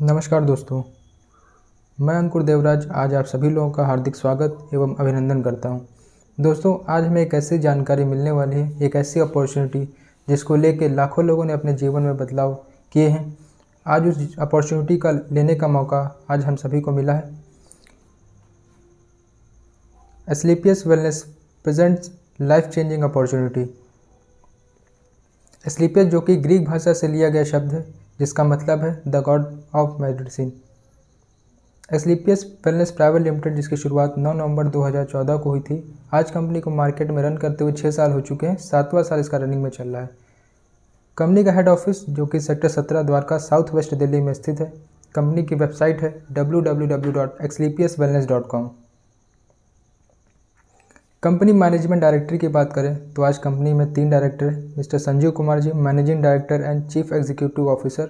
नमस्कार दोस्तों, मैं अंकुर देवराज आज आप सभी लोगों का हार्दिक स्वागत एवं अभिनंदन करता हूं। दोस्तों, आज हमें एक ऐसी जानकारी मिलने वाली है, एक ऐसी अपॉर्चुनिटी जिसको लेके लाखों लोगों ने अपने जीवन में बदलाव किए हैं। आज उस अपॉर्चुनिटी का लेने का मौका आज हम सभी को मिला है। Asclepius wellness presents life changing opportunity. Asclepius जो कि ग्रीक भाषा से लिया गया शब्द है, जिसका मतलब है the God of medicine. Asclepius wellness private limited, जिसकी शुरुआत 9 नवंबर 2014 को हुई थी, आज कंपनी को मार्केट में रन करते हुए 6 साल हो चुके हैं। 7वां साल इसका रनिंग में चल रहा है। कंपनी का हेड ऑफिस जो कि sector 17 Dwarka south west Delhi में स्थित है। कंपनी की वेबसाइट है www.asclepiuswellness.com। कंपनी मैनेजमेंट डायरेक्टर की बात करें तो आज कंपनी में 3 डायरेक्टर हैं। Mister Sanjeev Kumar ji, managing director and chief executive officer.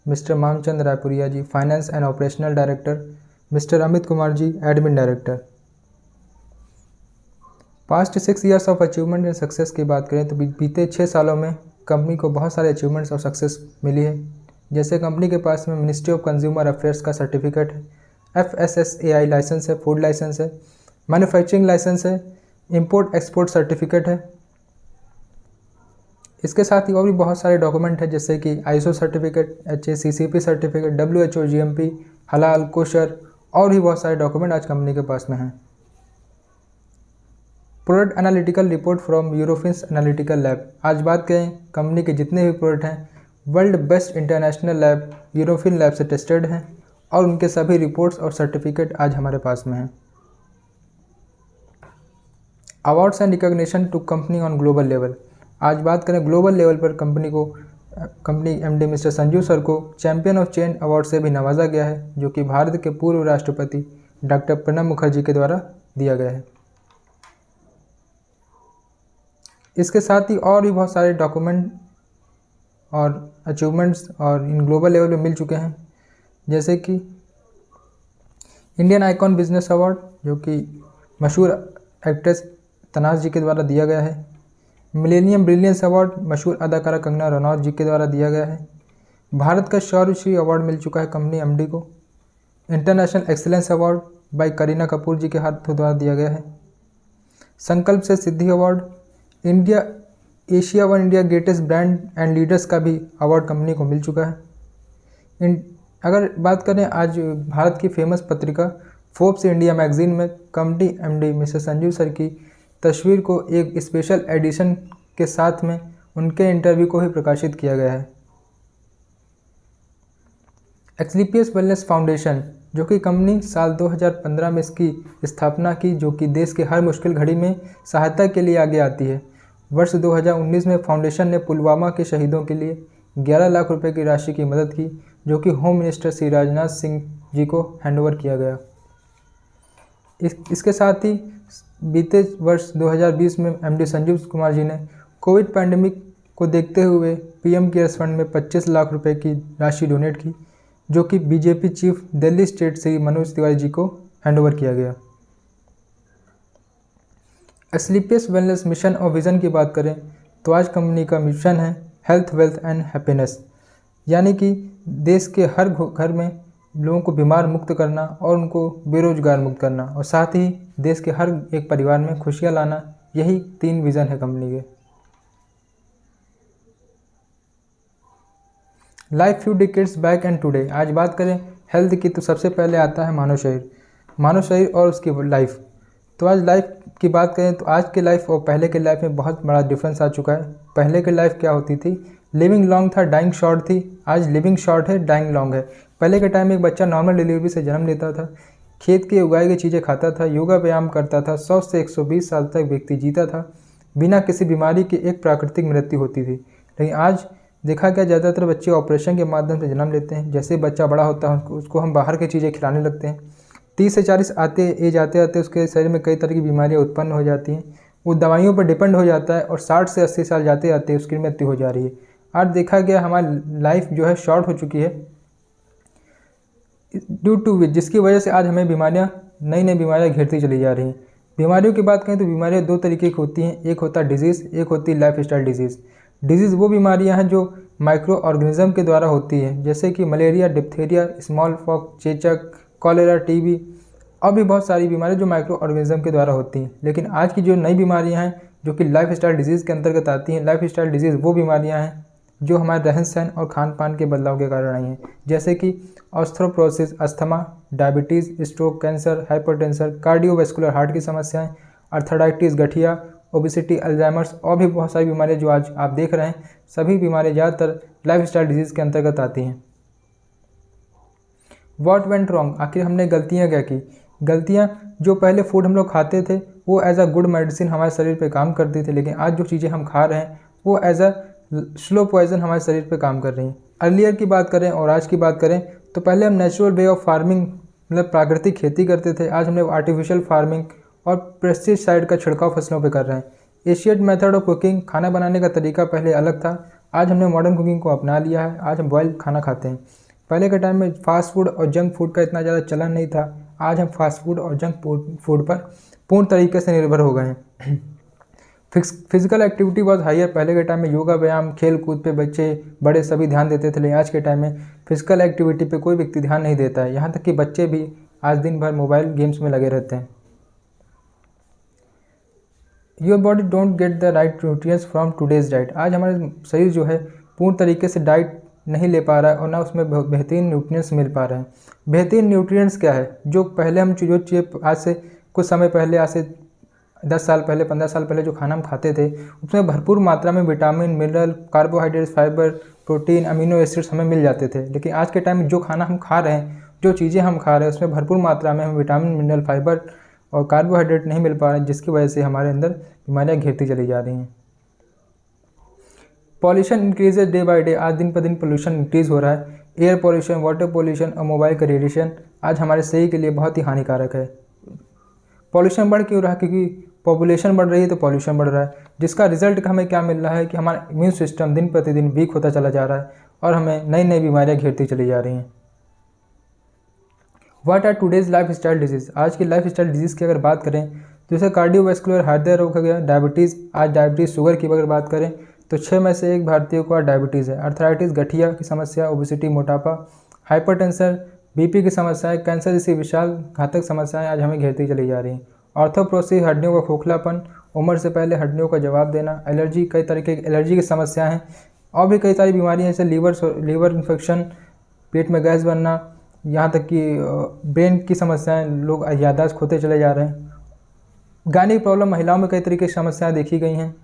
Mister Mamchand Raipuria ji, finance and operational director. Mister Amit Kumar ji, admin director. Past 6 years of achievement and success की बात करें तो बीते 6 सालों में कंपनी को बहुत सारे अचीवमेंट्स और सक्सेस मिली है। जैसे कंपनी के पास में मिनिस्ट्री ऑफ कंज्यूमर अफेयर्स का सर्टिफिकेट है, FSSAI लाइसेंस है, फूड लाइसेंस है, मैन्युफैक्चरिंग लाइसेंस है, इंपोर्ट एक्सपोर्ट सर्टिफिकेट है। इसके साथ ही और भी बहुत सारे डॉक्यूमेंट हैं, जैसे कि ISO certificate, HACCP certificate, WHO GMP, हलाल, कोशर और भी बहुत सारे डॉक्यूमेंट आज कंपनी के पास में हैं। Product analytical report from Eurofins analytical lab. आज बात करें कंपनी के जितने भी प्रोडक्ट हैं, world best international lab Eurofin lab से टेस्टेड हैं और उनके सभी रिपोर्ट्स और सर्टिफिकेट आज हमारे पास में हैं। Awards and recognition to company on global level. आज बात करें ग्लोबल लेवल पर company MD mister Sanju sir को चैंपियन ऑफ चेंज अवार्ड से भी नवाजा गया है, जो कि भारत के पूर्व राष्ट्रपति डॉक्टर प्रणब मुखर्जी के द्वारा दिया गया है। इसके साथ ही और भी बहुत सारे डॉक्यूमेंट और अचीवमेंट्स और इन ग्लोबल लेवल पे मिल चुके हैं, जैसे कि इंडियन आइकॉन बिजनेस अवार्ड, जो कि मशहूर एक्ट्रेस तनाज जी के द्वारा दिया गया है। मिलेनियम ब्रिलियंस अवार्ड मशहूर अदाकारा कंगना रनौत जी के द्वारा दिया गया है। भारत का शौर्यश्री अवार्ड मिल चुका है कंपनी MD को। International excellence award by Kareena Kapoor ji के हाथों द्वारा दिया गया है। संकल्प से सिद्धि award, Asia one India greatest brand and leaders का भी अवार्ड कंपनी को मिल चुका है। अगर बात करें आज भारत की फेमस पत्रिका फोर्ब्स इंडिया मैगजीन में company MD mister Sanjeev sir की तस्वीर को एक स्पेशल एडिशन के साथ में उनके इंटरव्यू को ही प्रकाशित किया गया है। एस्क्लेपियस वेलनेस फाउंडेशन, जो कि कंपनी साल 2015 में इसकी स्थापना की, जो कि देश के हर मुश्किल घड़ी में सहायता के लिए आगे आती है। वर्ष 2019 में फाउंडेशन ने पुलवामा के शहीदों के लिए 11 लाख रुपए की राशि की मदद की, जो कि होम मिनिस्टर श्री राजनाथ सिंह जी को हैंडओवर किया गया। इसके साथ ही बीते वर्ष 2020 में MD संजीव कुमार जी ने कोविड पैंडेमिक को देखते हुए PM केयर्स फंड में 25 लाख रुपए की राशि डोनेट की, जो कि BJP chief Delhi state Shri Manoj Tiwari ji को हैंडओवर किया गया। एस्क्लेपियस वेलनेस मिशन और विज़न की बात करें तो आज कंपनी का मिशन है हेल्थ, वेल्थ एंड हैप्पीनेस, यानी कि देश के हर घर में लोगों को बीमार मुक्त करना और उनको बेरोजगार मुक्त करना, और साथ ही देश के हर एक परिवार में खुशियां लाना। यही 3 विज़न है कंपनी के। Life few decades back and today. आज बात करें हेल्थ की तो सबसे पहले आता है मानव शरीर और उसकी लाइफ। तो आज लाइफ की बात करें तो आज के लाइफ और पहले के लाइफ में बहुत बड़ा डिफरेंस आ चुका है। पहले के लाइफ क्या होती थी, लिविंग लॉन्ग था, डाइंग शॉर्ट थी। आज लिविंग शॉर्ट है, डाइंग लॉन्ग है। पहले के टाइम में एक बच्चा नॉर्मल डिलीवरी से जन्म लेता था, खेत की उगाई गई चीज़ें खाता था, योगा व्यायाम करता था, 100 से 120 साल तक व्यक्ति जीता था, बिना किसी बीमारी की एक प्राकृतिक मृत्यु होती थी। लेकिन आज देखा गया ज़्यादातर बच्चे ऑपरेशन के माध्यम से जन्म लेते हैं। जैसे बच्चा बड़ा होता है उसको हम बाहर की चीज़ें खिलाने लगते हैं। 30 से 40 एज आते आते उसके शरीर में कई तरह की बीमारियां उत्पन्न हो जाती हैं। वो दवाइयों पर डिपेंड हो जाता है और 60 से 80 साल जाते आते उसकी मृत्यु हो जा रही है। आज देखा गया हमारी लाइफ जो है शॉर्ट हो चुकी है, ड्यू टू विच, जिसकी वजह से आज हमें नई नई बीमारियाँ घेरती चली जा रही हैं। बीमारियों की बात करें तो बीमारियाँ 2 तरीके की होती हैं, एक होता है डिजीज़, एक होती है लाइफ स्टाइल डिजीज़। डिजीज़ वो बीमारियां हैं जो माइक्रो ऑर्गेनिज्म के द्वारा होती है, जैसे कि मलेरिया, डिप्थीरिया, स्मॉल पॉक्स, चेचक, कॉलेरा, टीबी और भी बहुत सारी बीमारियां जो माइक्रो ऑर्गेनिज्म के द्वारा होती हैं। लेकिन आज की जो नई बीमारियां हैं जो कि लाइफ स्टाइल डिजीज़ के अंतर्गत आती हैं, लाइफ स्टाइल डिजीज़ वो बीमारियां हैं जो हमारे रहन सहन और खान पान के बदलाव के कारण आई हैं, जैसे कि osteoporosis, asthma, diabetes, stroke, cancer, hypertension, cardiovascular heart की समस्याएं, अर्थराइटिस, गठिया, ओबिसिटी, अल्जाइमर्स और भी बहुत सारी बीमारियां जो आज आप देख रहे हैं, सभी बीमारियां ज़्यादातर लाइफ स्टाइल डिजीज़ के अंतर्गत आती हैं। व्हाट वेंट रॉन्ग, आखिर हमने गलतियाँ क्या की? गलतियाँ, जो पहले फूड हम लोग खाते थे वो एज अ गुड मेडिसिन हमारे शरीर पे काम करती थी, लेकिन आज जो चीज़ें हम खा रहे हैं वो एज अ स्लो पॉइजन हमारे शरीर पे काम कर रही हैं। अर्लियर की बात करें और आज की बात करें तो पहले हम नेचुरल वे ऑफ फार्मिंग मतलब प्राकृतिक खेती करते थे, आज हम लोग आर्टिफिशियल फार्मिंग और पेस्टिसाइड का छिड़काव फसलों पे कर रहे हैं। एशियन मेथड ऑफ कुकिंग, खाना बनाने का तरीका पहले अलग था, आज हमने मॉडर्न कुकिंग को अपना लिया है, आज हम बॉयल खाना खाते हैं। पहले के टाइम में फास्ट फूड और जंक फूड का इतना ज़्यादा चलन नहीं था, आज हम फास्ट फूड और जंक फूड पर पूर्ण तरीके से निर्भर हो गए हैं। फिजिकल एक्टिविटी बहुत हायर, पहले के टाइम में योगा, व्यायाम, खेल कूद पे बच्चे बड़े सभी ध्यान देते थे, लेकिन आज के टाइम में फिजिकल एक्टिविटी पे कोई व्यक्ति ध्यान नहीं देता है, यहाँ तक कि बच्चे भी आज दिन भर मोबाइल गेम्स में लगे रहते हैं। Your body don't get the right nutrients from today's diet, आज हमारे शरीर जो है पूर्ण तरीके से डाइट नहीं ले पा रहा है और ना उसमें बेहतरीन न्यूट्रिएंट्स मिल पा रहे हैं। बेहतरीन न्यूट्रिएंट्स क्या है? जो पहले हम जो चीज़ आज से कुछ समय पहले, आज से 10 साल पहले, 15 साल पहले जो खाना हम खाते थे उसमें भरपूर मात्रा में vitamin, mineral, carbohydrates, fibre, protein, amino acids हमें मिल जाते थे, लेकिन आज के टाइम में जो खाना हम खा रहे हैं, जो चीज़ें हम खा रहे हैं उसमें भरपूर मात्रा में हमें विटामिन, मिनरल, फाइबर और कार्बोहाइड्रेट नहीं मिल पा रहे हैं, जिसकी वजह से हमारे अंदर बीमारियाँ घिरती चली जा रही हैं। Pollution increases day by day, आज दिन पर दिन पोल्यूशन इंक्रीज़ हो रहा है। एयर पॉल्यूशन, वाटर पॉल्यूशन और मोबाइल का रेडिएशन आज हमारे शरीर के लिए बहुत ही हानिकारक है। पॉल्यूशन बढ़ क्यों रहा है? क्योंकि पॉपुलेशन बढ़ रही है तो पॉल्यूशन बढ़ रहा है, जिसका रिजल्ट हमें क्या मिल रहा है कि हमारा इम्यून सिस्टम दिन प्रतिदिन वीक होता चला जा रहा है और हमें नई नई बीमारियाँ घेरती चली जा रही हैं। What are today's life style disease, आज की लाइफ स्टाइल डिजीज़ की अगर बात करें तो जैसे कार्डियोवैस्कुलर हृदय रोग हो गया, डायबिटीज़, आज डायबिटीज़ शुगर की अगर बात करें तो 6 में से 1 भारतीय को आज डायबिटीज़ है। अर्थराइटिस, गठिया की समस्या, ओबिसिटी, मोटापा, हाइपरटेंशन, बीपी की समस्याएं, कैंसर जैसी विशाल घातक समस्याएं आज हमें घेरती चली जा रही हैं। ऑर्थोप्रोसिस, हड्डियों का खोखलापन, उम्र से पहले हड्डियों का जवाब देना, एलर्जी, कई तरीके की एलर्जी की समस्याएं हैं और भी कई सारी बीमारियां जैसे लीवर इन्फेक्शन, पेट में गैस बनना, यहाँ तक कि ब्रेन की समस्याएं, लोग याददाश्त खोते चले जा रहे हैं। गायनिक प्रॉब्लम, महिलाओं में कई तरीके की समस्याएं देखी गई हैं।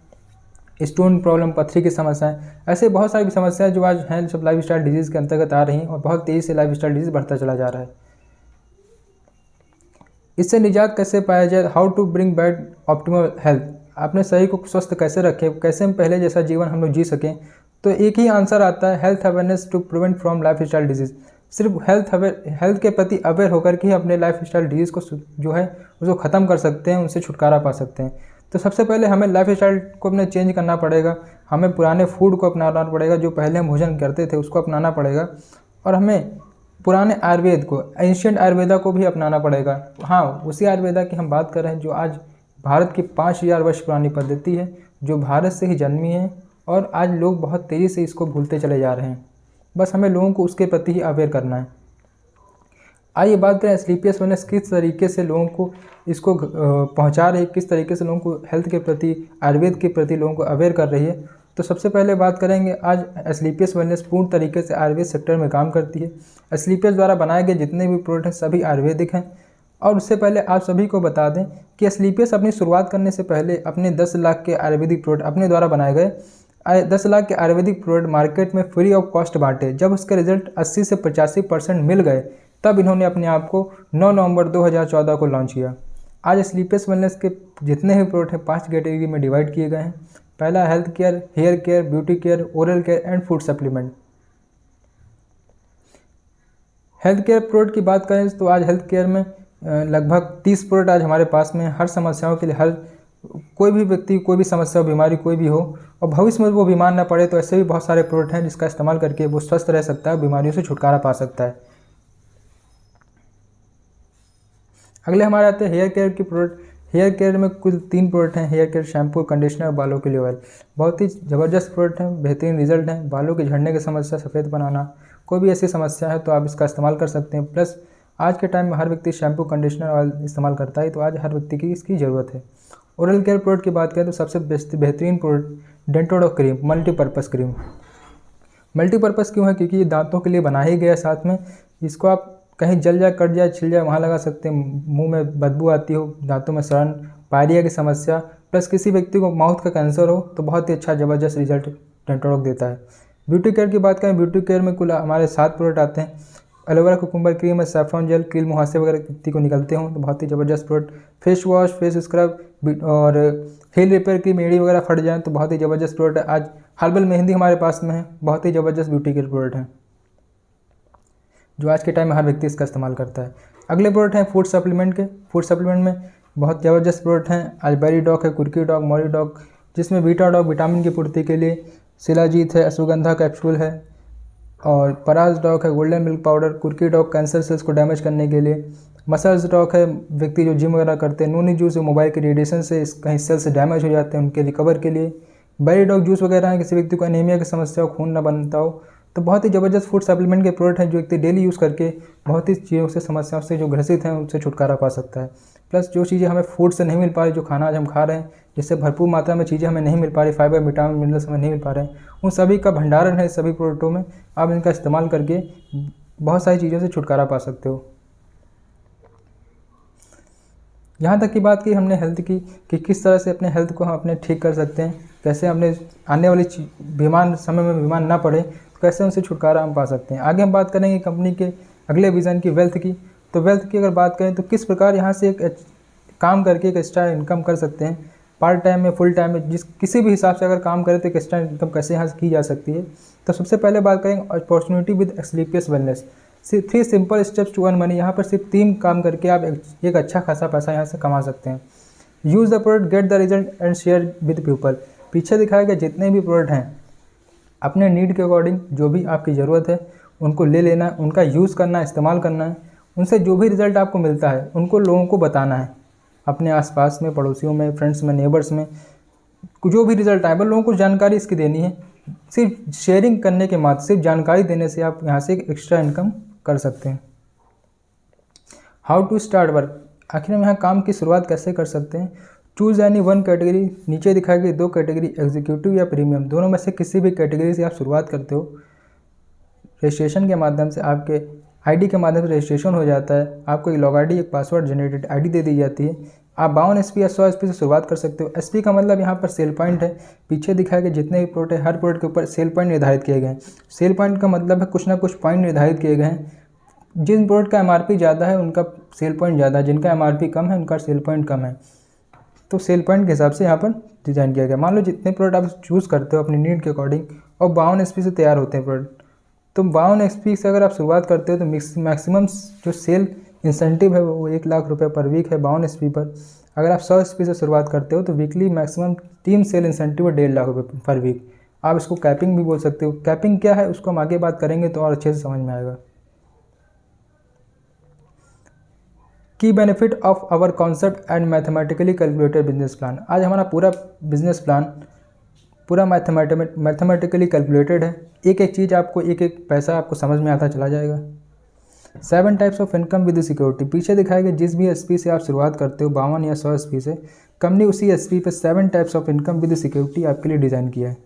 स्टोन प्रॉब्लम, पथरी की समस्याएं, ऐसे बहुत सारी समस्याएं जो आज हैं सब लाइफ स्टाइल डिजीज़ के अंतर्गत आ रही हैं और बहुत तेज़ी से लाइफ स्टाइल डिजीज़ बढ़ता चला जा रहा है। इससे निजात कैसे पाया जाए? How to bring back optimal health, अपने शरीर को स्वस्थ कैसे रखें, कैसे हम पहले जैसा जीवन हम लोग जी सकें? तो एक ही आंसर आता है, health awareness to prevent from life style disease. सिर्फ हेल्थ के प्रति अवेयर होकर के ही अपने लाइफ स्टाइल डिजीज़ को जो है उसको ख़त्म कर सकते हैं, उनसे छुटकारा पा सकते हैं। तो सबसे पहले हमें लाइफ स्टाइल को अपने चेंज करना पड़ेगा, हमें पुराने फूड को अपनाना पड़ेगा, जो पहले हम भोजन करते थे उसको अपनाना पड़ेगा और हमें पुराने आयुर्वेद को, एंशिएंट आयुर्वेदा को भी अपनाना पड़ेगा। हाँ, उसी आयुर्वेदा की हम बात कर रहे हैं जो आज भारत की 5000 वर्ष पुरानी पद्धति है, जो भारत से ही जन्मी है और आज लोग बहुत तेज़ी से इसको भूलते चले जा रहे हैं। बस हमें लोगों को उसके प्रति ही अवेयर करना है। आइए बात करें स्लीपियस वेलनेस किस तरीके से लोगों को इसको पहुंचा रही है, किस तरीके से लोगों को हेल्थ के प्रति, आयुर्वेद के प्रति लोगों को अवेयर कर रही है। तो सबसे पहले बात करेंगे, आज स्लीपियस वेलनेस पूर्ण तरीके से आयुर्वेद सेक्टर में काम करती है। स्लीपियस द्वारा बनाए गए जितने भी प्रोडक्ट हैं सभी आयुर्वेदिक हैं। और उससे पहले आप सभी को बता दें कि स्लीपियस अपनी शुरुआत करने से पहले अपने 10 लाख के आयुर्वेदिक प्रोडक्ट अपने द्वारा बनाए गए 10 लाख के आयुर्वेदिक प्रोडक्ट मार्केट में फ्री ऑफ कॉस्ट बांटे। जब उसके रिजल्ट 80 से 85% मिल गए तब इन्होंने अपने आप को 9 नवंबर 2014 को लॉन्च किया। आज स्लीपियस वेलनेस के जितने भी प्रोडक्ट हैं 5 कैटेगरी में डिवाइड किए गए हैं। पहला health care, hair care, beauty care, oral care and food supplement. Health care product की बात करें तो आज हेल्थ केयर में लगभग 30 प्रोडक्ट आज हमारे पास में हर समस्याओं के लिए, हर कोई भी व्यक्ति, कोई भी समस्या, बीमारी कोई भी हो और भविष्य में वो बीमार ना पड़े, तो ऐसे भी बहुत सारे प्रोडक्ट हैं जिसका इस्तेमाल करके वो स्वस्थ रह सकता है, बीमारियों से छुटकारा पा सकता है। अगले हमारे आते हैं हेयर केयर की प्रोडक्ट। हेयर केयर में कुल 3 प्रोडक्ट हैं, हेयर केयर, शैम्पू, कंडीशनर और बालों के लिए ऑयल। बहुत ही ज़बरदस्त प्रोडक्ट हैं, बेहतरीन रिजल्ट हैं। बालों के झड़ने की समस्या, सफ़ेद बनाना, कोई भी ऐसी समस्या है तो आप इसका इस्तेमाल कर सकते हैं। प्लस आज के टाइम में हर व्यक्ति शैम्पू, कंडीशनर, ऑयल इस्तेमाल करता है, तो आज हर व्यक्ति की इसकी ज़रूरत है। ओरल केयर प्रोडक्ट की बात करें तो सबसे बेहतरीन प्रोडक्ट डेंटोडो क्रीम, मल्टीपर्पज़ क्रीम। मल्टीपर्पज़ क्यों है? क्योंकि ये दांतों के लिए बना ही गया। साथ में इसको आप कहीं जल जाए, कट जाए, छिल जाए वहाँ लगा सकते हैं। मुंह में बदबू आती हो, दांतों में सड़न, पायरिया की समस्या, प्लस किसी व्यक्ति को माउथ का कैंसर हो तो बहुत ही अच्छा ज़बरदस्त रिजल्ट डेंटोडो देता है। ब्यूटी केयर की बात करें, ब्यूटी केयर में कुल हमारे 7 प्रोडक्ट आते हैं। एलोवेरा कुकुम्बर क्रीम है, सैफ्रॉन जेल, कील मुहासे वगैरह किसी को निकलते हों तो बहुत ही ज़बरदस्त product. Face wash, face scrub और हेयर रिपेयर की मेड़ी वगैरह फट जाए तो बहुत ही ज़बरदस्त प्रोडक्ट है। आज हर्बल मेहंदी हमारे पास में है, बहुत ही ज़बरदस्त ब्यूटी केयर प्रोडक्ट है जो आज के टाइम में हर व्यक्ति इसका इस्तेमाल करता है। अगले प्रोडक्ट हैं फूड सप्लीमेंट के। फूड सप्लीमेंट में बहुत ज़बरदस्त प्रोडक्ट हैं। अजबेरी डॉग है, कुर्की डॉग, मोरी डॉग, जिसमें बीटा डॉग विटामिन की पूर्ति के लिए, शिलाजीत है, अश्वगंधा कैप्सूल है, और पराज डॉग है, गोल्डन मिल्क पाउडर, कुर्की डॉग कैंसर सेल्स को डैमेज करने के लिए, मसल्स डॉग है, व्यक्ति जो जिम वगैरह करते हैं, नूनी जूस है, मोबाइल के रेडिएशन से कहीं सेल्स डैमेज हो जाते हैं उनके रिकवर के लिए, बेरी डॉग जूस वगैरह है, किसी व्यक्ति को एनीमिया की समस्या हो, खून ना बनता हो, तो बहुत ही ज़बरदस्त फूड सप्लीमेंट के प्रोडक्ट हैं जो व्यक्ति डेली यूज़ करके बहुत ही चीज़ों से, समस्याओं से जो ग्रसित हैं उनसे छुटकारा पा सकता है। प्लस जो चीज़ें हमें फूड से नहीं मिल पा रही, जो खाना आज हम खा रहे हैं, जिससे भरपूर मात्रा में चीज़ें हमें नहीं मिल पा रही, फाइबर, विटामिन, मिनरल्स हमें नहीं मिल पा रहे हैं, उन सभी का भंडारण है इस सभी प्रोडक्टों में। आप इनका इस्तेमाल करके बहुत सारी चीज़ों से छुटकारा पा सकते हो। यहाँ तक की बात की हमने हेल्थ की कि किस तरह से अपने हेल्थ को हम अपने ठीक कर सकते हैं, कैसे हमने आने वाली बीमार समय में बीमार ना पड़े तो कैसे उनसे छुटकारा हम पा सकते हैं। आगे हम बात करेंगे कंपनी के अगले विज़न की, वेल्थ की। तो वेल्थ की अगर बात करें तो किस प्रकार यहाँ से एक काम करके एक एक्स्ट्रा इनकम कर सकते हैं, पार्ट टाइम में, फुल टाइम में, किसी भी हिसाब से अगर काम करें तो एक एक्स्ट्रा इनकम कैसे यहाँ से की जा सकती है। तो सबसे पहले बात करेंगे opportunity with Asclepius wellness. 3 simple steps to earn money. यहाँ पर सिर्फ 3 काम करके आप एक अच्छा खासा पैसा यहाँ से कमा सकते हैं। Use the product, get the result and share with people. पीछे दिखाए गए जितने भी प्रोडक्ट हैं अपने नीड के अकॉर्डिंग जो भी आपकी ज़रूरत है उनको ले लेना है, उनका यूज़ करना है, इस्तेमाल करना है। उनसे जो भी रिज़ल्ट आपको मिलता है उनको लोगों को बताना है, अपने आसपास में, पड़ोसियों में, फ्रेंड्स में, नेबर्स में, जो भी रिज़ल्ट आए वो लोगों को जानकारी इसकी देनी है। सिर्फ शेयरिंग करने के मात्र, सिर्फ जानकारी देने से आप यहाँ से एक एक्स्ट्रा इनकम कर सकते हैं। How to start work. आखिर हम यहाँ काम की शुरुआत कैसे कर सकते हैं। Choose any one category. नीचे दिखाई गई 2 कैटेगरी, एग्जीक्यूटिव या प्रीमियम, दोनों में से किसी भी कैटेगरी से आप शुरुआत करते हो। रजिस्ट्रेशन के माध्यम से आपके आईडी के माध्यम से रजिस्ट्रेशन हो जाता है, आपको एक लॉग आईडी, एक पासवर्ड जनरेटेड आईडी दे दी जाती है। आप 52 SP या 100 SP से शुरुआत कर सकते हो। SP का मतलब यहाँ पर सेल पॉइंट है। पीछे दिखाए गए जितने भी प्रोडक्ट है हर प्रोडक्ट के ऊपर सेल पॉइंट निर्धारित किए गए हैं। सेल पॉइंट का मतलब है कुछ ना कुछ पॉइंट निर्धारित किए गए हैं। जिन प्रोडक्ट का MRP ज़्यादा है उनका सेल पॉइंट ज़्यादा है, जिनका MRP कम है उनका सेल पॉइंट कम है। तो सेल पॉइंट के हिसाब से यहाँ पर डिज़ाइन किया गया। मान लो जितने प्रोडक्ट आप चूज़ करते हो अपनी नीड के अकॉर्डिंग और 52 SP से तैयार होते हैं प्रोडक्ट, तो 52 SP से अगर आप शुरुआत करते हो तो मैक्सिमम जो सेल इंसेंटिव है वो 1 लाख रुपये पर वीक है 52 SP पर। अगर आप 100 SP से शुरुआत करते हो तो weekly maximum team sale incentive है 1.5 लाख रुपये पर वीक। आप इसको कैपिंग भी बोल सकते हो। कैपिंग क्या है उसको हम आगे बात करेंगे तो और अच्छे से समझ में आएगा। Key benefit of our concept and mathematically calculated business plan. आज हमारा पूरा बिजनेस प्लान पूरा मैथमेटिकली कैलकुलेटेड है। एक एक चीज़ आपको, एक एक पैसा आपको समझ में आता चला जाएगा। 7 types of income with security. पीछे दिखाया गया जिस भी SP से आप शुरुआत करते हो 52 या 100 SP से, कंपनी उसी SP पे 7 types of income with security आपके लिए डिज़ाइन किया है।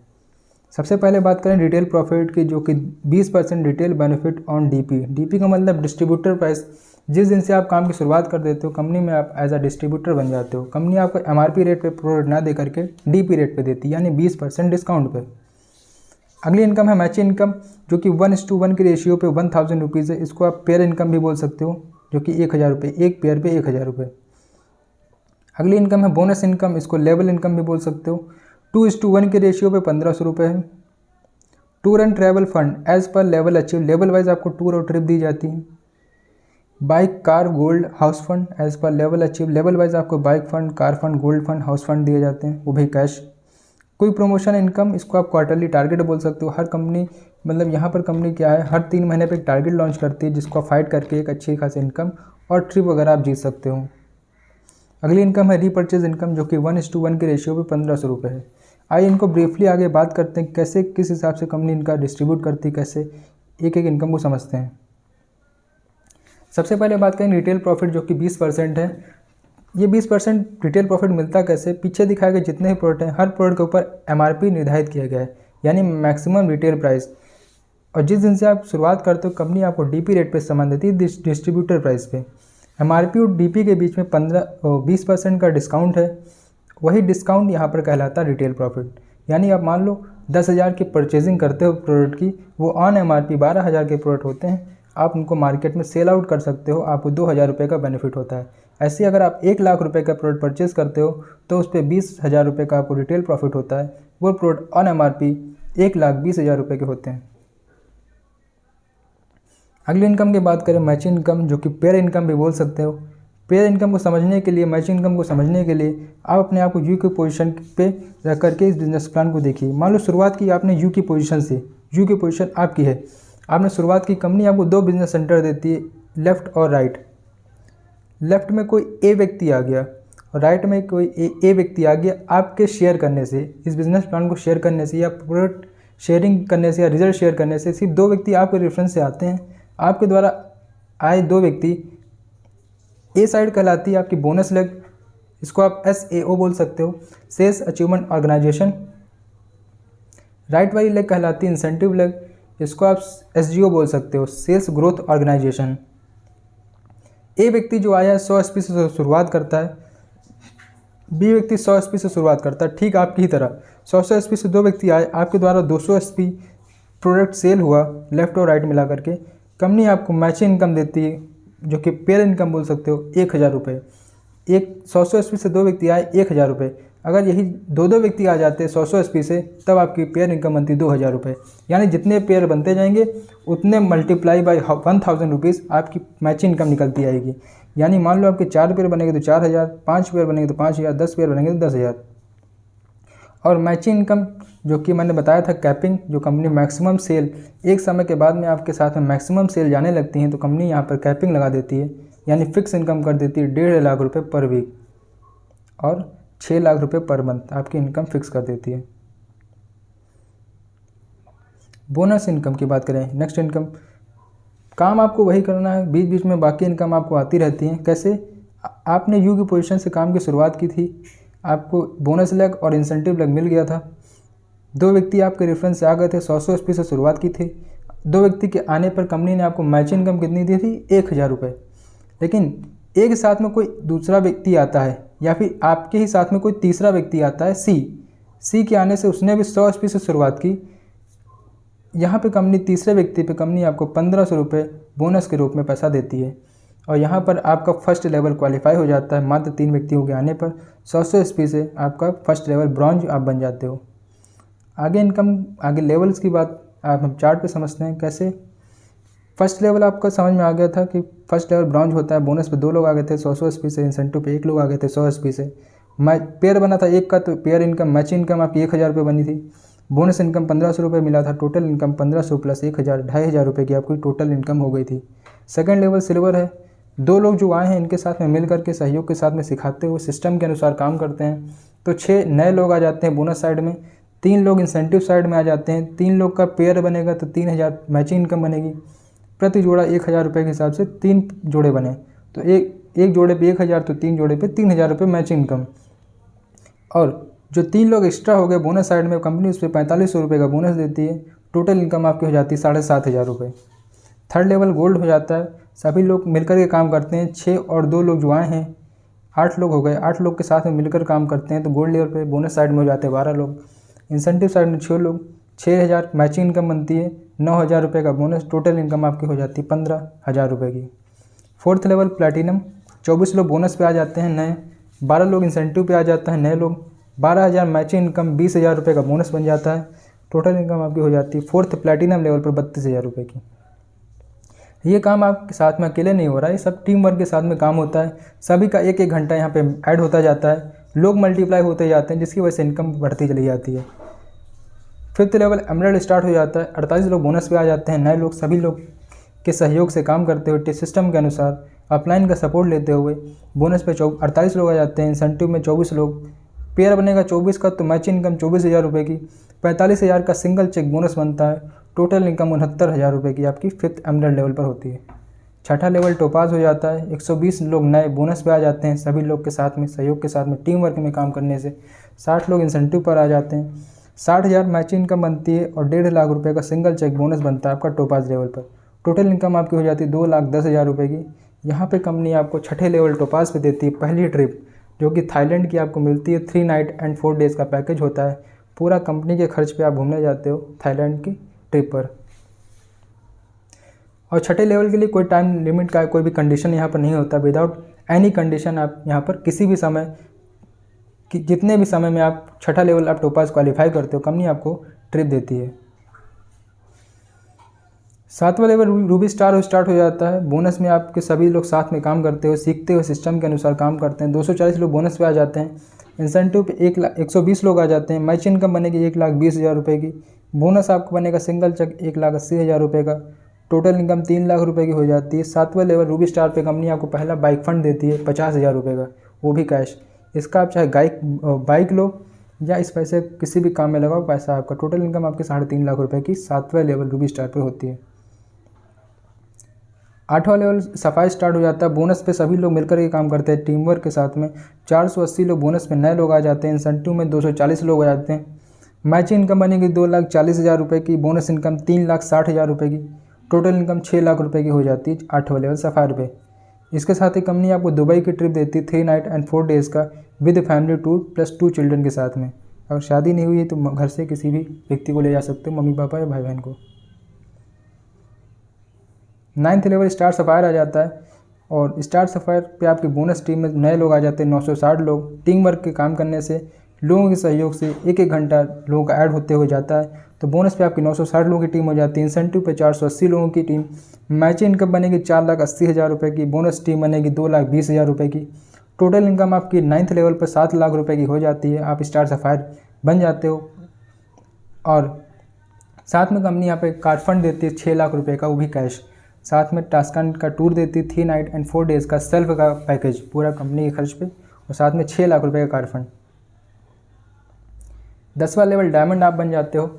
सबसे पहले बात करें रिटेल प्रॉफिट की, जो कि 20% retail benefit on DP। DP का मतलब डिस्ट्रीब्यूटर प्राइस। जिस दिन से आप काम की शुरुआत कर देते हो कंपनी में आप एज अ डिस्ट्रीब्यूटर बन जाते हो। कंपनी आपको MRP रेट पे प्रोडक्ट ना दे करके DP रेट पे देती है, यानी 20% डिस्काउंट पे। अगली इनकम है मैचिंग इनकम, जो कि 1:1 की रेशियो पे 1000 रुपीज़ है। इसको आप पेयर इनकम भी बोल सकते हो, जो कि 1000 रुपये, एक पेयर पे 1000 रुपये। अगली इनकम है बोनस इनकम, इसको लेवल इनकम भी बोल सकते हो। 2:1 के रेशियो पे 1500 रुपये है। Tour and travel fund as per level achieve, level wise आपको टूर और ट्रिप दी जाती है। Bike, car, gold, house fund as per level achieve, level wise आपको bike fund, car fund, gold fund, house fund दिए जाते हैं, वो भी कैश। कोई प्रमोशन इनकम, इसको आप क्वार्टरली टारगेट बोल सकते हो। हर कंपनी, मतलब यहाँ पर कंपनी क्या है, हर 3 महीने पे एक टारगेट लॉन्च करती है जिसको फाइट करके एक अच्छी खासी इनकम और ट्रिप वगैरह आप जीत सकते हो। अगली इनकम है रीपर्चेज इनकम, जो कि 1:1 के रेशियो पे 1500 रुपये है। आइए इनको ब्रीफली आगे बात करते हैं, कैसे किस हिसाब से कंपनी इनका डिस्ट्रीब्यूट करती है, कैसे एक एक इनकम को समझते हैं। सबसे पहले बात करें रिटेल प्रॉफिट, जो कि 20% है। ये 20% रिटेल प्रॉफिट मिलता कैसे? पीछे दिखाए गए जितने भी प्रोडक्ट हैं, हर प्रोडक्ट के ऊपर MRP निर्धारित किया गया है, यानी मैक्सिमम रिटेल प्राइस। और जिस दिन से आप शुरुआत करते हो, कंपनी आपको DP रेट पे सामान देती है, डिस्ट्रीब्यूटर प्राइस पे। MRP और DP के बीच में 20% का डिस्काउंट है। वही डिस्काउंट यहाँ पर कहलाता है रिटेल प्रॉफिट। यानी आप मान लो 10,000 की परचेजिंग करते हो प्रोडक्ट की, वो ऑन MRP 12,000 के प्रोडक्ट होते हैं, आप उनको मार्केट में सेल आउट कर सकते हो, आपको 2,000 रुपये का बेनिफिट होता है। ऐसे अगर आप 1,00,000 रुपये का प्रोडक्ट परचेज करते हो तो उस पर 20,000 रुपये का आपको रिटेल प्रॉफिट होता है। वो प्रोडक्ट ऑन MRP 1,20,000 रुपये के होते हैं। अगली इनकम की बात करें मैचिंग इनकम, जो कि पेयर इनकम भी बोल सकते हो। पेयर इनकम को समझने के लिए, मैचिंग इनकम को समझने के लिए आप अपने आप को यू की पोजीशन पे रख करके इस बिजनेस प्लान को देखिए। मान लो शुरुआत की आपने यू की पोजीशन से, यू की पोजीशन आपकी है, आपने शुरुआत की, कंपनी आपको 2 बिजनेस सेंटर देती है, लेफ़्ट और राइट। लेफ़्ट में कोई ए व्यक्ति आ गया और राइट में कोई ए व्यक्ति आ गया। आपके शेयर करने से, इस बिजनेस प्लान को शेयर करने से या प्रोडक्ट शेयरिंग करने से या रिजल्ट शेयर करने से सिर्फ 2 व्यक्ति आपके रेफरेंस से आते हैं। आपके द्वारा आए 2 व्यक्ति, ए साइड कहलाती है आपकी बोनस लेग, इसको आप SAO बोल सकते हो, सेल्स अचीवमेंट ऑर्गेनाइजेशन। राइट वाली लेग कहलाती है इंसेंटिव लेग, इसको आप SGO बोल सकते हो, सेल्स ग्रोथ ऑर्गेनाइजेशन। ए व्यक्ति जो आया है 100 SP से शुरुआत करता है, बी व्यक्ति 100 SP से शुरुआत करता है, ठीक आपकी ही तरह 100 SP से 2 व्यक्ति आए, आपके द्वारा 200 SP प्रोडक्ट सेल हुआ लेफ़्ट और राइट मिला करके। कंपनी आपको मैचिंग इनकम देती है, जो कि पेयर इनकम बोल सकते हो, 1,000 रुपये। 100 SP से 2 व्यक्ति आए, 1,000 रुपये। अगर यही 2 व्यक्ति आ जाते 100 SP से, तब आपकी पेयर इनकम बनती 2,000 रुपये। यानी जितने पेयर बनते जाएंगे उतने मल्टीप्लाई बाई 1,000 रुपीज़ आपकी मैचिंग इनकम निकलती आएगी। यानी मान लो आपके 4 पेयर बनेंगे तो 4,000, 5 पेयर बनेंगे तो 5,000, 10 पेयर बनेंगे तो 10,000। और मैचिंग इनकम, जो कि मैंने बताया था कैपिंग, जो कंपनी मैक्सिमम सेल, एक समय के बाद में आपके साथ में मैक्सिमम सेल जाने लगती हैं तो कंपनी यहाँ पर कैपिंग लगा देती है, यानी फिक्स इनकम कर देती है 1.5 लाख रुपये पर वीक और 6 लाख रुपये पर मंथ आपकी इनकम फिक्स कर देती है। बोनस इनकम की बात करें, नेक्स्ट इनकम, काम आपको वही करना है, बीच बीच में बाकी इनकम आपको आती रहती हैं। कैसे? आपने यू की पोजीशन से काम की शुरुआत की थी, आपको बोनस लेग और इंसेंटिव लेग मिल गया था। 2 व्यक्ति आपके रेफरेंस से आ गए थे, 100 SP से शुरुआत की थी। 2 व्यक्ति के आने पर कंपनी ने आपको मैचिंग इनकम कितनी दी थी? 1,000 रुपये। लेकिन एक साथ में कोई दूसरा व्यक्ति आता है या फिर आपके ही साथ में कोई तीसरा व्यक्ति आता है, सी के आने से उसने भी 100 SP से शुरुआत की। यहाँ पे कंपनी तीसरे व्यक्ति पे कंपनी आपको 1,500 रुपये बोनस के रूप में पैसा देती है और यहाँ पर आपका फर्स्ट लेवल क्वालिफाई हो जाता है। मात्र 3 व्यक्तियों के आने पर 100 SP से आपका फर्स्ट लेवल ब्रॉन्ज आप बन जाते हो। आगे इनकम, आगे लेवल्स की बात आप हम चार्ट पे समझते हैं। कैसे? फर्स्ट लेवल आपका समझ में आ गया था कि फर्स्ट लेवल ब्रॉन्ज होता है, बोनस पे 2 लोग आ गए थे 100 SP से, इंसेंटिव पे 1 लोग आ गए थे 100 SP से। पेयर बना था 1 का, तो पेयर इनकम मैचिंग इनकम आपकी 1,000 रुपये बनी थी। बोनस इनकम 1,500 रुपये मिला था, टोटल इनकम 1,500 प्लस 1,000, 2,500 रुपये की आपकी टोटल इनकम हो गई थी। सेकंड लेवल सिल्वर है, 2 लोग जो आए हैं इनके साथ में मिल करके सहयोग के साथ में सिखाते हुए सिस्टम के अनुसार काम करते हैं, तो 6 नए लोग आ जाते हैं बोनस साइड में, 3 लोग इंसेंटिव साइड में आ जाते हैं। 3 लोग का पेयर बनेगा तो 3,000 मैचिंग इनकम बनेगी। प्रति जोड़ा 1,000 रुपये के हिसाब से 3 जोड़े बने, तो एक जोड़े पे 1,000, तो 3 जोड़े पे 3,000 रुपये मैचिंग इनकम। और जो 3 लोग एक्स्ट्रा हो गए बोनस साइड में, कंपनी उस पर 4,500 रुपये का बोनस देती है। टोटल इनकम आपकी हो जाती है 7,500 रुपये। थर्ड लेवल गोल्ड हो जाता है, सभी लोग मिलकर के काम करते हैं। 6 और 2 लोग जो आए हैं 8 लोग हो गए, 8 लोग के साथ में मिलकर काम करते हैं, तो गोल्ड लेवल पे बोनस साइड में हो जाते हैं 12 लोग। इंसेंटिव साइड में 6 लोग, 6,000 मैचिंग इनकम बनती है, 9,000 रुपये का बोनस, टोटल इनकम आपकी हो जाती है 15,000 रुपये की। फोर्थ लेवल प्लैटिनम, 24 लोग बोनस पे आ जाते हैं नए, 12 लोग इंसेंटिव पे आ जाते हैं नए लोग, 12,000 मैचिंग इनकम, 20,000 रुपये का बोनस बन जाता है। टोटल इनकम आपकी हो जाती है फोर्थ प्लैटिनम लेवल पर 32,000 रुपये की। ये काम आपके साथ में अकेले नहीं हो रहा है, ये सब टीम वर्क के साथ में काम होता है। सभी का 1-1 घंटा यहाँ पे ऐड होता जाता है, लोग मल्टीप्लाई होते जाते हैं, जिसकी वजह से इनकम बढ़ती चली जाती है। फिफ्थ लेवल एमराल्ड स्टार्ट हो जाता है, 48 लोग बोनस पे आ जाते हैं नए लोग, सभी लोग के सहयोग से काम करते हुए सिस्टम के अनुसार अपलाइन का सपोर्ट लेते हुए बोनस पे 48 लोग आ जाते हैं, इंसेंटिव में 24 लोग, पेयर बनेगा 24 का तो मैच इनकम 24,000 रुपये की, 45,000 का सिंगल चेक बोनस बनता है, टोटल इनकम 69,000 रुपये की आपकी 5th एमरल्ड लेवल पर होती है। छठा लेवल टोपाज हो जाता है, 120 लोग नए बोनस पे आ जाते हैं, सभी लोग के साथ में सहयोग के साथ में टीम वर्क में काम करने से 60 लोग इंसेंटिव पर आ जाते हैं, 60,000 मैच इनकम बनती है और 1.5 लाख रुपये का सिंगल चेक बोनस बनता है आपका टोपाज लेवल पर। टोटल इनकम आपकी हो जाती है 2,10,000 रुपये की। यहाँ पे कंपनी आपको छठे लेवल टोपाज पे देती है पहली ट्रिप, जो कि थाईलैंड की आपको मिलती है। 3 नाइट एंड 4 डेज़ का पैकेज होता है, पूरा कंपनी के खर्च पे आप घूमने जाते हो थाईलैंड की ट्रिप पर। और छठे लेवल के लिए कोई टाइम लिमिट का कोई भी कंडीशन यहाँ पर नहीं होता, विदाउट एनी कंडीशन आप यहाँ पर किसी भी समय जितने भी समय में आप छठा लेवल आप टोपाज क्वालिफाई करते हो, कंपनी आपको ट्रिप देती है। 7वां लेवल रूबी स्टार स्टार्ट हो जाता है। बोनस में आपके सभी लोग साथ में काम करते हो, सीखते हो, सिस्टम के अनुसार काम करते हैं। 240 लोग बोनस पे आ जाते हैं, इंसेंटिव पे 120 लोग आ जाते हैं, मैच इनकम बनेगी 1,20,000 रुपये की, बोनस आपको बनेगा सिंगल चेक 1,80,000 रुपये का, टोटल इनकम 3 लाख रुपये की हो जाती है। 7वां लेवल रूबी स्टार पे कंपनी आपको पहला बाइक फंड देती है 50,000 रुपये का, वो भी कैश। इसका आप चाहे बाइक लो या इस पैसे किसी भी काम में लगाओ, पैसा आपका। टोटल इनकम आपकी 3.5 लाख रुपये की 7वां लेवल रूबी स्टार पे होती है। 8वां लेवल सफाई स्टार्ट हो जाता है। बोनस पे सभी लोग मिलकर के काम करते हैं टीम वर्क के साथ में। 480 लोग बोनस में नए लोग आ जाते हैं, इंसेंटिव में 240 लोग आ जाते हैं, मैच इनकम बनेगी 2,40,000 रुपये की, बोनस इनकम 3,60,000 रुपये की, टोटल इनकम 6 लाख रुपये की हो जाती है 8वां लेवल सफायर पे। इसके साथ ही कंपनी आपको दुबई की ट्रिप देती है 3 नाइट एंड 4 डेज़ का with family tour plus 2 children के साथ में। अगर शादी नहीं हुई है तो घर से किसी भी व्यक्ति को ले जा सकते हो, मम्मी पापा या भाई बहन को। 9th लेवल स्टार सफायर आ जाता है और स्टार सफायर पे आपकी बोनस टीम में नए लोग आ जाते हैं 960 लोग। टीम वर्क के काम करने से लोगों के सहयोग से 1-1 घंटा लोगों का ऐड होते हुए जाता है, तो बोनस पे आपकी 960 लोगों की टीम हो जाती है। इंसेंटिव पे 480 लोगों की टीम, मैच इनकम बनेगी 4,80,000 रुपये की, बोनस टीम बनेगी 2,20,000 रुपये की। टोटल इनकम आपकी 9th लेवल पर 7 लाख रुपये की हो जाती है, आप स्टार सफायर बन जाते हो। और साथ में कंपनी यहाँ पे कार फंड देती है 6 लाख रुपये का, वो भी कैश। साथ में टास्कांड का टूर देती है 3 नाइट एंड 4 डेज़ का सेल्फ का पैकेज पूरा कंपनी के खर्च पे, और साथ में 6 लाख रुपये का कार फंड। 10वां लेवल डायमंड आप बन जाते हो।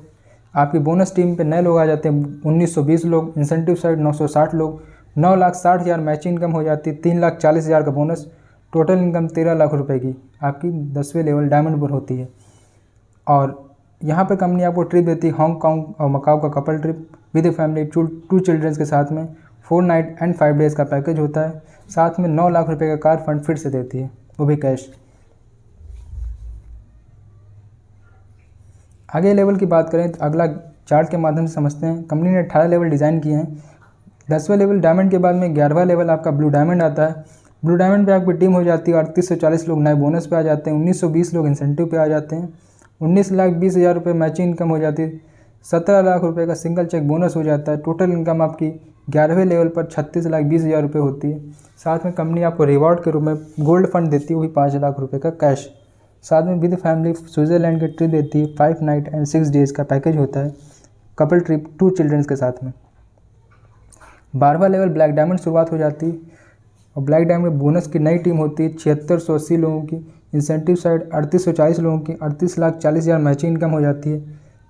आपकी बोनस टीम पे नए लोग आ जाते हैं 1920 लोग, इंसेंटिव साइड 960 लोग, 9,60,000 मैच इनकम हो जाती है, 3,40,000 का बोनस, टोटल इनकम 13 लाख रुपये की आपकी 10वें लेवल डायमंड पर होती है। और यहाँ पे कंपनी आपको ट्रिप देती है हांगकांग और मकाओ का couple trip with family 2 childrens के साथ में। 4 नाइट एंड 5 डेज़ का पैकेज होता है, साथ में 9 लाख रुपये का कार फंड फिर से देती है, वो भी कैश। आगे लेवल की बात करें तो अगला चार्ट के माध्यम से समझते हैं। कंपनी ने 18 लेवल डिज़ाइन किए हैं। 10वें लेवल डायमंड के बाद में 11वां लेवल आपका ब्लू डायमंड आता है। ब्लू डायमंड पे आपकी टीम हो जाती है 3840 लोग नए बोनस पे आ जाते हैं, 1920 लोग इंसेंटिव पे आ जाते हैं, 19,20,000 रुपये मैच इनकम हो जाती है, 17 लाख रुपये का सिंगल चेक बोनस हो जाता है। टोटल इनकम आपकी 11वें लेवल पर 36,20,000 रुपये होती है। साथ में कंपनी आपको रिवॉर्ड के रूप में गोल्ड फंड देती है, वही 5 लाख रुपये का कैश। साथ में विद फैमिली स्विट्ज़रलैंड की ट्रिप देती है, 5 नाइट एंड 6 डेज़ का पैकेज होता है, कपल ट्रिप 2 चिल्ड्रंस के साथ में। 12वां लेवल ब्लैक डायमंड शुरुआत हो जाती है और ब्लैक डायमंड में बोनस की नई टीम होती है 7680 लोगों की, इंसेंटिव साइड 3840 लोगों की, 38,40,000 मैच इनकम हो जाती है,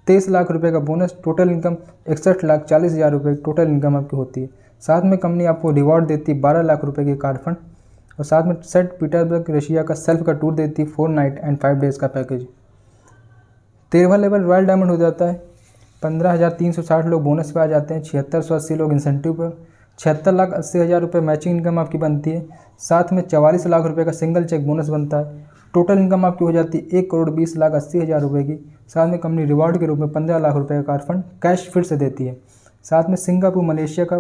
23 लाख रुपये का बोनस, टोटल इनकम 61,40,000 रुपये टोटल इनकम आपकी होती है। साथ में कंपनी आपको रिवॉर्ड देती है 12 लाख रुपये की कार फंड, और साथ में सेंट पीटर्सबर्ग रशिया का सेल्फ का टूर देती है 4 नाइट एंड 5 डेज़ का पैकेज। 13वां लेवल रॉयल डायमंड हो जाता है। 15,360 लोग बोनस पे आ जाते हैं, 7680 लोग इंसेंटिव पर, 76,80,000 रुपये मैचिंग इनकम आपकी बनती है। साथ में 44 लाख रुपये का सिंगल चेक बोनस बनता है। टोटल इनकम आपकी हो जाती है 1,20,80,000 रुपये की। साथ में कंपनी रिवॉर्ड के रूप में 15 लाख रुपये का कार फंड कैश फिर से देती है। साथ में सिंगापुर मलेशिया का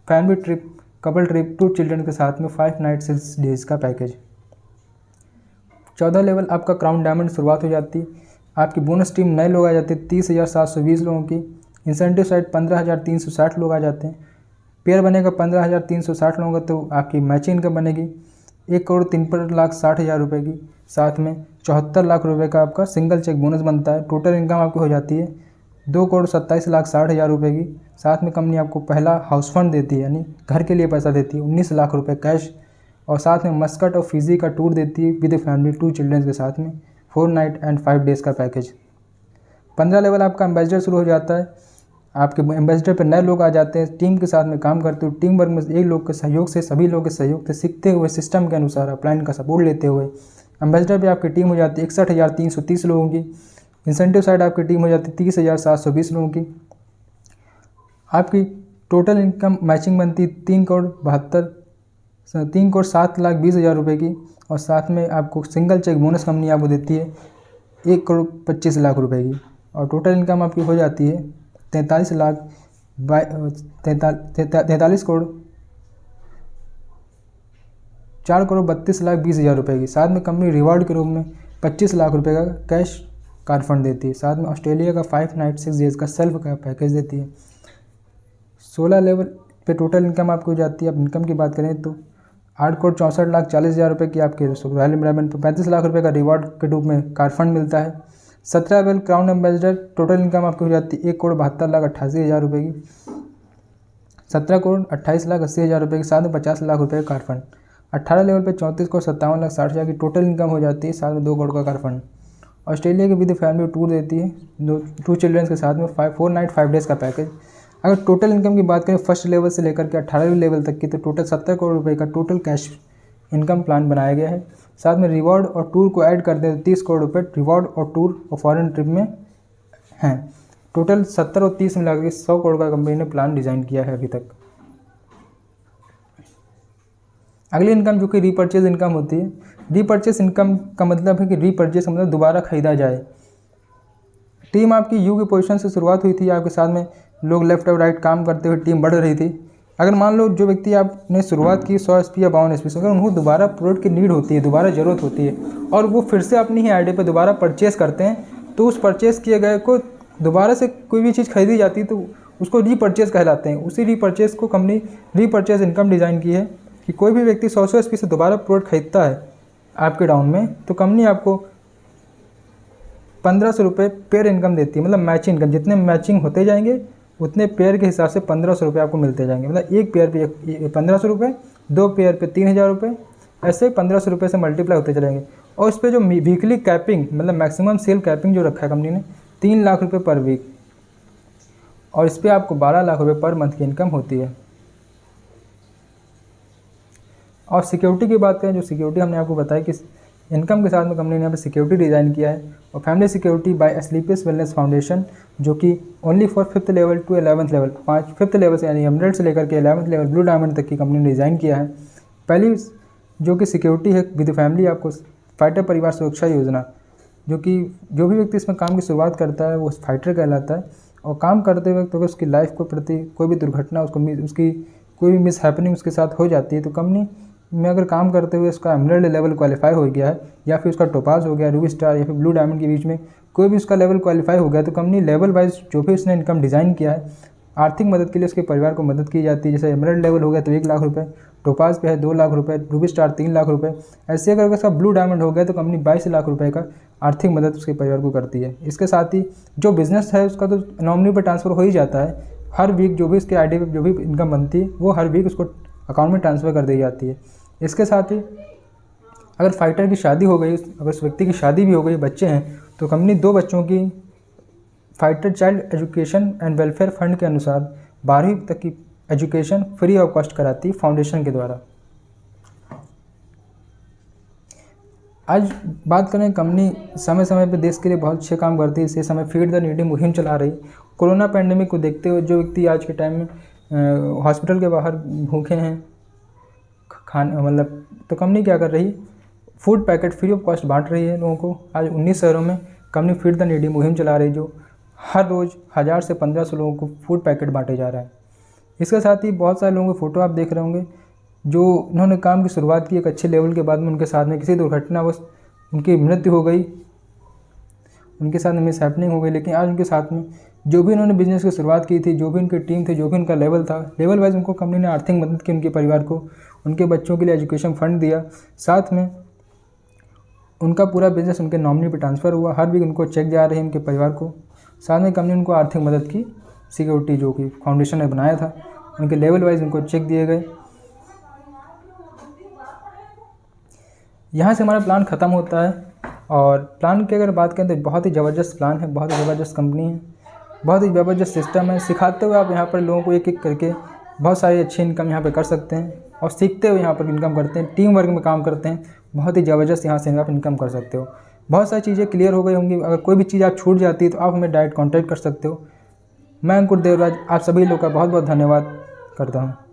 family trip couple trip 2 children के साथ में 5 नाइट 6 डेज़ का पैकेज। 14 लेवल आपका क्राउन डायमंड शुरुआत हो जाती है। आपकी बोनस टीम नए लोग आ जाते हैं 30,720 लोगों की, इंसेंटिव साइड 15,360 लोग आ जाते हैं, पेयर बनेगा 15,360 लोगों का, तो आपकी मैचिंग इनकम बनेगी 1,53,60,000 रुपये की। साथ में 74 लाख रुपये का आपका सिंगल चेक बोनस बनता है। टोटल इनकम आपकी हो जाती है 2,27,60,000 रुपये की। साथ में कंपनी आपको पहला हाउस फंड देती है, यानी घर के लिए पैसा देती है 19 लाख रुपये कैश, और साथ में मस्कट और फिजी का टूर देती है विद फैमिली 2 चिल्ड्रंस के साथ में 4 नाइट एंड 5 डेज़ का पैकेज। 15 लेवल आपका एम्बेसडर शुरू हो जाता है। आपके एम्बेसडर पर नए लोग आ जाते हैं, टीम के साथ में काम करते हुए, टीम वर्क में एक लोग के सहयोग से, सभी लोगों के सहयोग से सीखते हुए, सिस्टम के अनुसार अपलाइन का सपोर्ट लेते हुए एम्बेसडर पे आपकी टीम हो जाती है 61,330 लोगों की। इंसेंटिव साइड आपकी टीम हो जाती है 30,720 लोगों की। आपकी टोटल इनकम मैचिंग बनती है 3,07,20,000 रुपये की, और साथ में आपको सिंगल चेक बोनस कंपनी आपको देती है 1,25,00,000 रुपये की, और टोटल इनकम आपकी हो जाती है 4,32,20,000 रुपये की। साथ में कंपनी रिवॉर्ड के रूप में 25 लाख रुपये का कैश कार फंड देती है। साथ में ऑस्ट्रेलिया का 5 नाइट 6 डेज़ का सेल्फ का पैकेज देती है। 16 लेवल पे टोटल इनकम आपको हो जाती है। अब इनकम की बात करें तो 8,64,40,000 रुपये की आपके रॉयल एम्ब्रायमेंट पर 35 लाख रुपये का रिवॉर्ड के रूप में कार फंड मिलता है। 17 level crown ambassador total income आपकी हो जाती है 1,72,88,000 रुपये की। 17,28,80,000 रुपये के साथ में 50 लाख रुपये का कार फंड। 18 लेवल पे 34,57,60,000 की टोटल इनकम हो जाती है, साथ में 2 करोड़ का कार फंड। ऑस्ट्रेलिया के विद फैमिली टूर देती है 2 चिल्ड्रंस के साथ में 4 नाइट 5 डेज़ का पैकेज। अगर टोटल इनकम की बात करें फर्स्ट लेवल से लेकर के 18वें लेवल तक की, तो टोटल 70 करोड़ रुपये का टोटल कैश इनकम प्लान बनाया गया है। साथ में रिवॉर्ड और टूर को ऐड कर दें तो 30 करोड़ रुपये रिवॉर्ड और टूर और फॉरेन ट्रिप में हैं। टोटल 70 और 30 मिला के 100 करोड़ का कंपनी ने प्लान डिज़ाइन किया है अभी तक। अगली इनकम जो कि रीपर्चेज इनकम होती है। रीपर्चेज इनकम का मतलब है कि रीपर्चेज मतलब दोबारा खरीदा जाए। टीम आपकी यू की पोजीशन से शुरुआत हुई थी, आपके साथ में लोग लेफ्ट और राइट काम करते हुए टीम बढ़ रही थी। अगर मान लो जो व्यक्ति आपने शुरुआत की 100 SP या 52 SP से, अगर उनको दोबारा प्रोडक्ट की नीड होती है, दोबारा ज़रूरत होती है, और वो फिर से अपनी ही आईडी पे दोबारा परचेज़ करते हैं, तो उस परचेज़ किए गए को दोबारा से कोई भी चीज़ खरीदी जाती है तो उसको रीपर्चेज़ कहलाते हैं। उसी रीपर्चेज़ को कंपनी रीपर्चेज़ इनकम डिज़ाइन की है कि कोई भी व्यक्ति 100 SP से दोबारा प्रोडक्ट खरीदता है आपके डाउन में, तो कंपनी आपको 1,500 रुपये पेयर इनकम देती है। मतलब मैचिंग इनकम, जितने मैचिंग होते जाएंगे उतने पेयर के हिसाब से 1,500 रुपये आपको मिलते जाएंगे। मतलब एक पेयर पे 1,500 रुपये, 2 पेयर पे 3,000 रुपये, ऐसे 1,500 रुपये से मल्टीप्लाई होते चलेंगे। और उस पर जो वीकली कैपिंग मतलब मैक्सिमम सेल कैपिंग जो रखा है कंपनी ने 3 लाख रुपये पर वीक, और इस पर आपको 12 लाख रुपये पर मंथ की इनकम होती है। और सिक्योरिटी की बात करें, जो सिक्योरिटी हमने आपको बताया कि इनकम के साथ में कंपनी ने यहाँ पे सिक्योरिटी डिज़ाइन किया है, और family security by Asclepius wellness foundation, जो कि only for 5th level to 11th level, 5th level से यानी एमरेल्ड से लेकर के 11th लेवल ब्लू डायमंड तक की कंपनी ने डिज़ाइन किया है। पहली जो कि सिक्योरिटी है विद फैमिली आपको फाइटर परिवार सुरक्षा योजना, जो कि जो भी व्यक्ति इसमें काम की शुरुआत करता है वो फाइटर कहलाता है, और काम करते वक्त अगर उसकी लाइफ को प्रति कोई भी दुर्घटना उसकी कोई भी मिस हैपनिंग उसके साथ हो जाती है, तो कंपनी में अगर काम करते हुए उसका एमरेल्ड लेवल क्वालिफाई हो गया है, या फिर उसका टोपाज हो गया, रूबी स्टार या फिर ब्लू डायमंड के बीच में कोई भी उसका लेवल क्वालिफाई हो गया, तो कंपनी लेवल वाइज जो भी उसने इनकम डिज़ाइन किया है आर्थिक मदद के लिए उसके परिवार को मदद की जाती है। जैसे एमरेल्ड लेवल हो गया तो 1 लाख रुपये, टोपाज पे है 2 लाख रुपये, रूबी स्टार 3 लाख रुपये, ऐसे अगर उसका ब्लू डायमंड हो गया तो कंपनी 22 लाख रुपये का आर्थिक मदद उसके परिवार को करती है। इसके साथ ही जो बिज़नेस है उसका तो नॉमिनी पर ट्रांसफ़र हो ही जाता है। हर वीक जो भी उसके आईडी पे जो भी इनकम बनती है वो हर वीक उसको अकाउंट में ट्रांसफ़र कर दी जाती है। इसके साथ ही अगर फाइटर की शादी हो गई, अगर उस व्यक्ति की शादी भी हो गई, बच्चे हैं, तो कंपनी 2 बच्चों की fighter child education and welfare fund के अनुसार 12वीं तक की एजुकेशन फ्री ऑफ कॉस्ट कराती है फाउंडेशन के द्वारा। आज बात करें, कंपनी समय समय पर देश के लिए बहुत अच्छे काम करती है। इसी समय फीड द नीडी मुहिम चला रही। कोरोना पैंडेमिक को देखते हुए जो व्यक्ति आज के टाइम में हॉस्पिटल के बाहर भूखे हैं तो कंपनी क्या कर रही है, food packet free of cost बांट रही है लोगों को। आज 19 शहरों में कंपनी फीड द नीडी मुहिम चला रही है, जो हर रोज़ 1000 से 1500 लोगों को फूड पैकेट बांटे जा रहा है। इसके साथ ही बहुत सारे लोगों के फ़ोटो आप देख रहे होंगे जो उन्होंने काम की शुरुआत की एक अच्छे लेवल के बाद में उनके साथ में किसी दुर्घटनावश उनकी मृत्यु हो गई, उनके साथ में मिस हैपनिंग हो गई, लेकिन आज उनके साथ में जो भी उन्होंने बिज़नेस की शुरुआत की थी, जो भी उनकी टीम थी, जो भी उनका लेवल था, लेवल वाइज उनको कंपनी ने आर्थिक मदद की, उनके परिवार को, उनके बच्चों के लिए एजुकेशन फ़ंड दिया। साथ में उनका पूरा बिज़नेस उनके नॉमिनी पे ट्रांसफ़र हुआ। हर वीक उनको चेक जा रहे हैं उनके परिवार को। साथ में कंपनी उनको आर्थिक मदद की, सिक्योरिटी जो कि फाउंडेशन ने बनाया था, उनके लेवल वाइज उनको चेक दिए गए। यहाँ से हमारा प्लान ख़त्म होता है। और प्लान की अगर बात करें तो बहुत ही ज़बरदस्त प्लान है, बहुत ही ज़बरदस्त कंपनी है, बहुत ही ज़बरदस्त सिस्टम है। सिखाते हुए आप यहाँ पर लोगों को एक एक करके बहुत सारी अच्छी इनकम यहाँ पे कर सकते हैं, और सीखते हुए यहाँ पर इनकम करते हैं, टीम वर्क में काम करते हैं, बहुत ही ज़बरदस्त यहाँ से आप इनकम कर सकते हो। बहुत सारी चीज़ें क्लियर हो गई होंगी। अगर कोई भी चीज़ आप छूट जाती है तो आप हमें डायरेक्ट कॉन्टैक्ट कर सकते हो। मैं अंकुर देवराज आप सभी लोग का बहुत बहुत धन्यवाद करता हूँ।